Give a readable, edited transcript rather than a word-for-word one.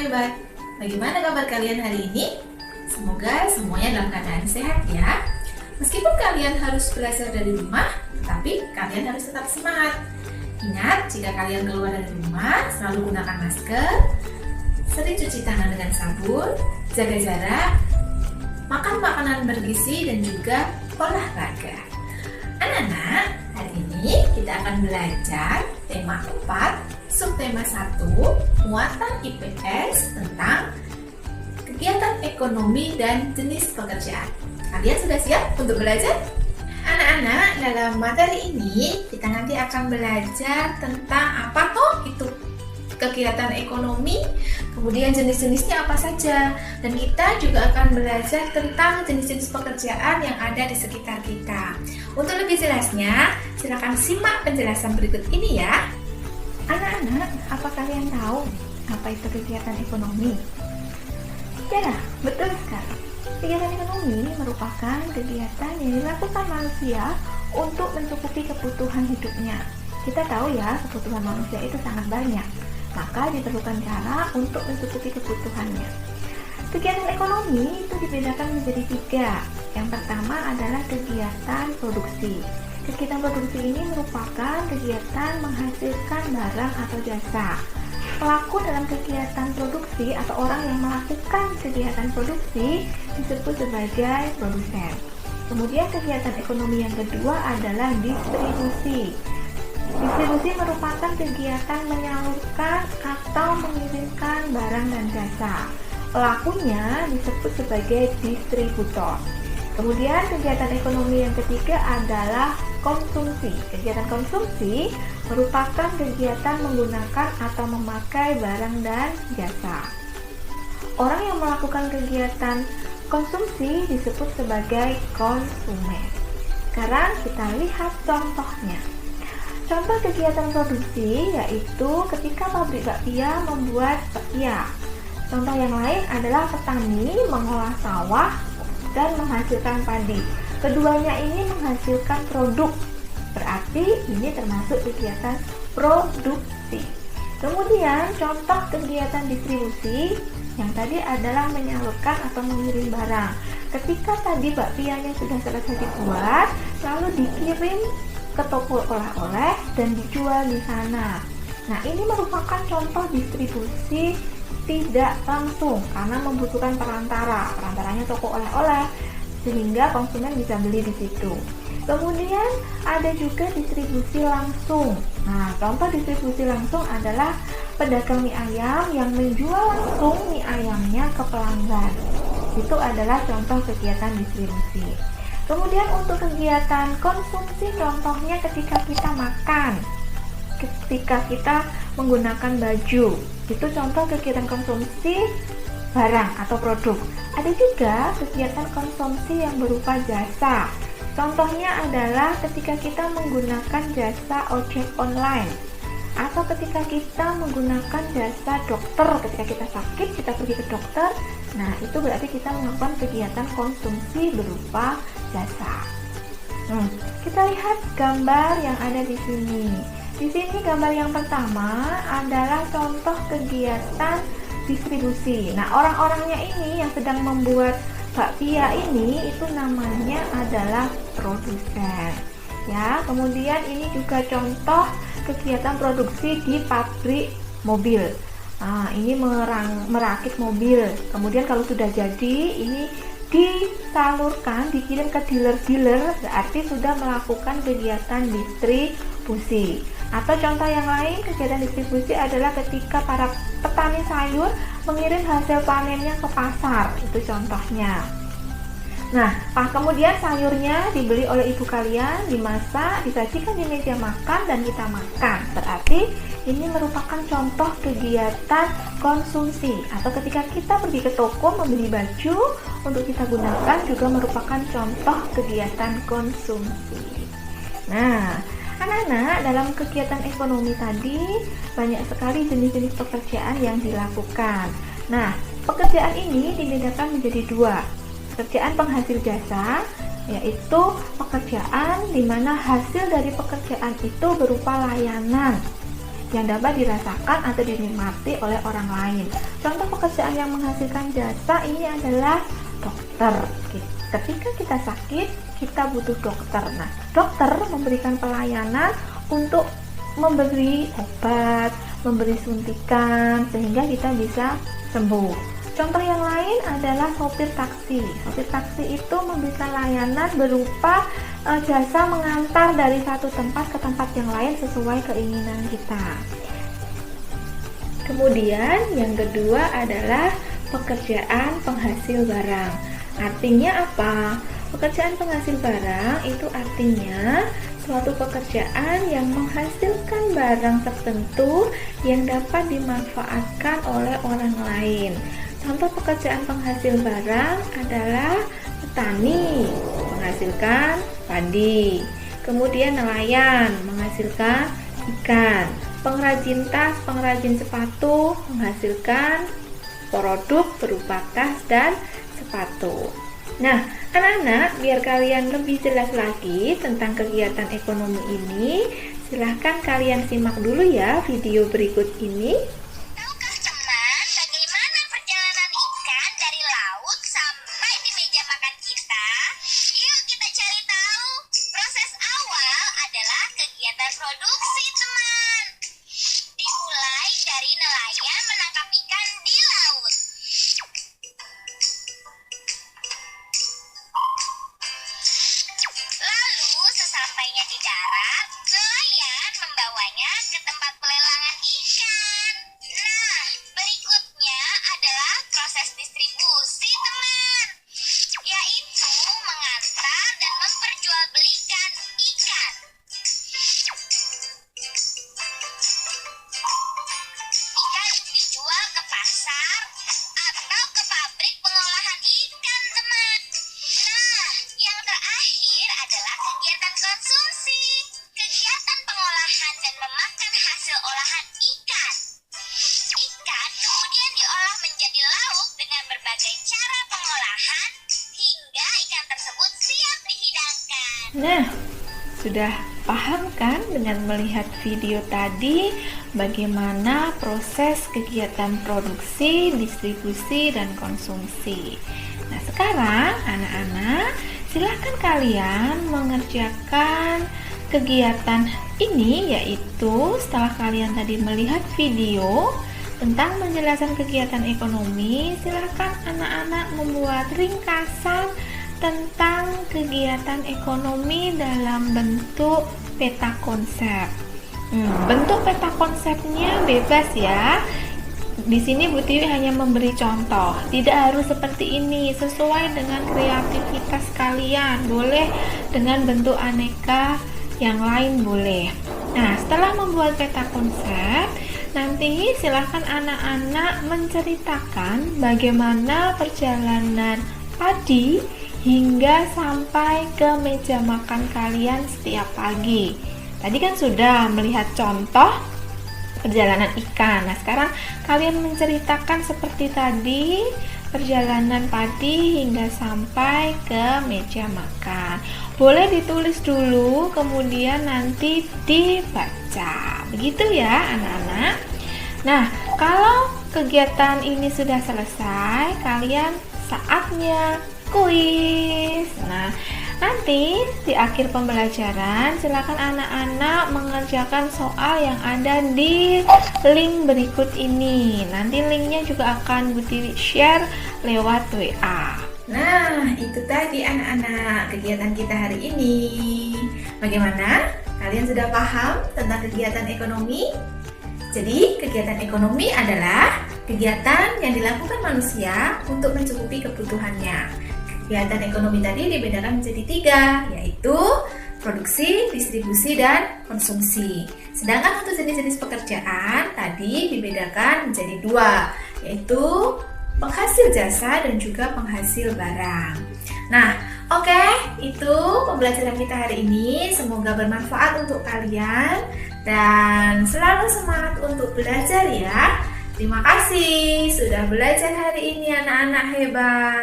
hebat. Bagaimana kabar kalian hari ini? Semoga semuanya dalam keadaan sehat ya. Meskipun kalian harus belajar dari rumah, tapi kalian harus tetap semangat. Ingat, jika kalian keluar dari rumah, selalu gunakan masker, sering cuci tangan dengan sabun, jaga jarak, makan makanan bergizi, dan juga olahraga. Anak-anak, hari ini kita akan belajar tema 4, subtema 1, muatan IPS tentang kegiatan ekonomi dan jenis pekerjaan. Kalian sudah siap untuk belajar? Anak-anak, dalam materi ini kita nanti akan belajar tentang apa toh itu kegiatan ekonomi, kemudian jenis-jenisnya apa saja, dan kita juga akan belajar tentang jenis-jenis pekerjaan yang ada di sekitar kita. Untuk lebih jelasnya, silakan simak penjelasan berikut ini ya. Anak-anak, apa kalian tahu apa itu kegiatan ekonomi? Ya, betul sekali. Kegiatan ekonomi merupakan kegiatan yang dilakukan manusia untuk mencukupi kebutuhan hidupnya. Kita tahu ya, kebutuhan manusia itu sangat banyak, maka diperlukan cara untuk mencukupi kebutuhannya. Kegiatan ekonomi itu dibedakan menjadi 3. Yang pertama adalah kegiatan produksi. Kegiatan produksi ini merupakan kegiatan menghasilkan barang atau jasa. Pelaku dalam kegiatan produksi atau orang yang melakukan kegiatan produksi disebut sebagai produsen. Kemudian kegiatan ekonomi yang kedua adalah distribusi. Distribusi merupakan kegiatan menyalurkan atau mengirimkan barang dan jasa. Pelakunya disebut sebagai distributor. Kemudian kegiatan ekonomi yang ketiga adalah konsumsi. Kegiatan konsumsi merupakan kegiatan menggunakan atau memakai barang dan jasa. Orang yang melakukan kegiatan konsumsi disebut sebagai konsumen. Sekarang kita lihat contohnya. Contoh kegiatan produksi yaitu ketika pabrik bakpia membuat bakpia. Contoh yang lain adalah petani mengolah sawah dan menghasilkan padi. Keduanya ini menghasilkan produk, berarti ini termasuk kegiatan produksi. Kemudian contoh kegiatan distribusi yang tadi adalah menyalurkan atau mengirim barang. Ketika tadi bakpianya sudah selesai dibuat, lalu dikirim ke toko oleh-oleh dan dijual di sana. Nah, ini merupakan contoh distribusi tidak langsung karena membutuhkan perantara. Perantaranya toko oleh-oleh sehingga konsumen bisa beli di situ. Kemudian ada juga distribusi langsung. Nah, contoh distribusi langsung adalah pedagang mie ayam yang menjual langsung mie ayamnya ke pelanggan. Itu adalah contoh kegiatan distribusi. Kemudian untuk kegiatan konsumsi, contohnya ketika kita makan, ketika kita menggunakan baju, itu contoh kegiatan konsumsi barang atau produk. Ada juga kegiatan konsumsi yang berupa jasa. Contohnya adalah ketika kita menggunakan jasa ojek online, atau ketika kita menggunakan jasa dokter. Ketika kita sakit, kita pergi ke dokter. Nah, itu berarti kita melakukan kegiatan konsumsi berupa jasa. Kita lihat gambar yang ada di sini. Di sini gambar yang pertama adalah contoh kegiatan distribusi. Nah, orang-orangnya ini yang sedang membuat bakpia ini itu namanya adalah produsen. Ya, kemudian ini juga contoh kegiatan produksi di pabrik mobil. Nah, ini merakit mobil. Kemudian kalau sudah jadi, ini disalurkan, dikirim ke dealer-dealer, berarti sudah melakukan kegiatan distribusi. Atau contoh yang lain, kegiatan distribusi adalah ketika para petani sayur mengirim hasil panennya ke pasar. Itu contohnya. Nah, kemudian sayurnya dibeli oleh ibu kalian, dimasak, disajikan di meja makan, dan kita makan. Berarti ini merupakan contoh kegiatan konsumsi. Atau ketika kita pergi ke toko membeli baju untuk kita gunakan juga merupakan contoh kegiatan konsumsi. Nah, anak-anak, dalam kegiatan ekonomi tadi banyak sekali jenis-jenis pekerjaan yang dilakukan. Nah, pekerjaan ini dibedakan menjadi 2. Pekerjaan penghasil jasa, yaitu pekerjaan di mana hasil dari pekerjaan itu berupa layanan. yang dapat dirasakan atau dinikmati oleh orang lain. Contoh pekerjaan yang menghasilkan jasa ini adalah dokter. Ketika kita sakit, kita butuh dokter. Nah, dokter memberikan pelayanan untuk memberi obat, memberi suntikan sehingga kita bisa sembuh. Contoh yang lain adalah sopir taksi. Sopir taksi itu memberikan layanan berupa jasa mengantar dari satu tempat ke tempat yang lain sesuai keinginan kita. Kemudian yang kedua adalah pekerjaan penghasil barang. Artinya apa? Pekerjaan penghasil barang itu artinya suatu pekerjaan yang menghasilkan barang tertentu yang dapat dimanfaatkan oleh orang lain. Contoh pekerjaan penghasil barang adalah petani, menghasilkan padi. Kemudian nelayan, menghasilkan ikan. Pengrajin tas, pengrajin sepatu, menghasilkan produk berupa tas dan sepatu. Nah, anak-anak, biar kalian lebih jelas lagi tentang kegiatan ekonomi ini, silahkan kalian simak dulu ya video berikut ini. Tahukah teman bagaimana perjalanan ikan dari laut sampai di meja makan kita? Yuk kita cari tahu. Proses awal adalah kegiatan produksi, teman. Dimulai dari nelayan menangkap ikan di laut. Lalu sesampainya di darat, nelayan membawanya ke tempat pelelangan ikan. Nah, berikutnya adalah proses distribusi, teman, yaitu mengantar dan memperjualbelikan ikan. Ikan dijual ke pasar atau ke pabrik pengolahan ikan, teman. Nah, yang terakhir adalah kegiatan konsumsi. Kegiatan pengolahan dan memakan hasil olahan ikan. Ikan kemudian diolah menjadi lauk dengan berbagai cara pengolahan hingga ikan tersebut siap dihidangkan. Nah, sudah paham kan dengan melihat video tadi bagaimana proses kegiatan produksi, distribusi, dan konsumsi. Nah, sekarang anak-anak, silahkan kalian mengerjakan kegiatan ini, yaitu setelah kalian tadi melihat video tentang penjelasan kegiatan ekonomi, silahkan anak-anak membuat ringkasan tentang kegiatan ekonomi dalam bentuk peta konsep. Bentuk peta konsepnya bebas ya. Di sini Bu Tiwi hanya memberi contoh. Tidak harus seperti ini, sesuai dengan kreativitas kalian. Boleh dengan bentuk aneka yang lain boleh. Nah, setelah membuat peta konsep, nanti silahkan anak-anak menceritakan bagaimana perjalanan padi hingga sampai ke meja makan kalian setiap pagi. Tadi kan sudah melihat contoh perjalanan ikan. Nah, sekarang kalian menceritakan seperti tadi perjalanan padi hingga sampai ke meja makan. Boleh ditulis dulu, kemudian nanti dibaca. Begitu ya, anak-anak. Nah, kalau kegiatan ini sudah selesai, kalian saatnya kuis. Nah, nanti di akhir pembelajaran silakan anak-anak mengerjakan soal yang ada di link berikut ini. Nanti linknya juga akan Bu Tiwi share lewat WA. Nah, itu tadi anak-anak kegiatan kita hari ini. Bagaimana? Kalian sudah paham tentang kegiatan ekonomi? Jadi, kegiatan ekonomi adalah kegiatan yang dilakukan manusia untuk mencukupi kebutuhannya. Kegiatan ekonomi tadi dibedakan menjadi 3, yaitu produksi, distribusi, dan konsumsi. Sedangkan untuk jenis-jenis pekerjaan tadi dibedakan menjadi 2, yaitu penghasil jasa dan juga penghasil barang. Nah, oke, itu pembelajaran kita hari ini. Semoga bermanfaat untuk kalian dan selalu semangat untuk belajar ya. Terima kasih sudah belajar hari ini anak-anak hebat.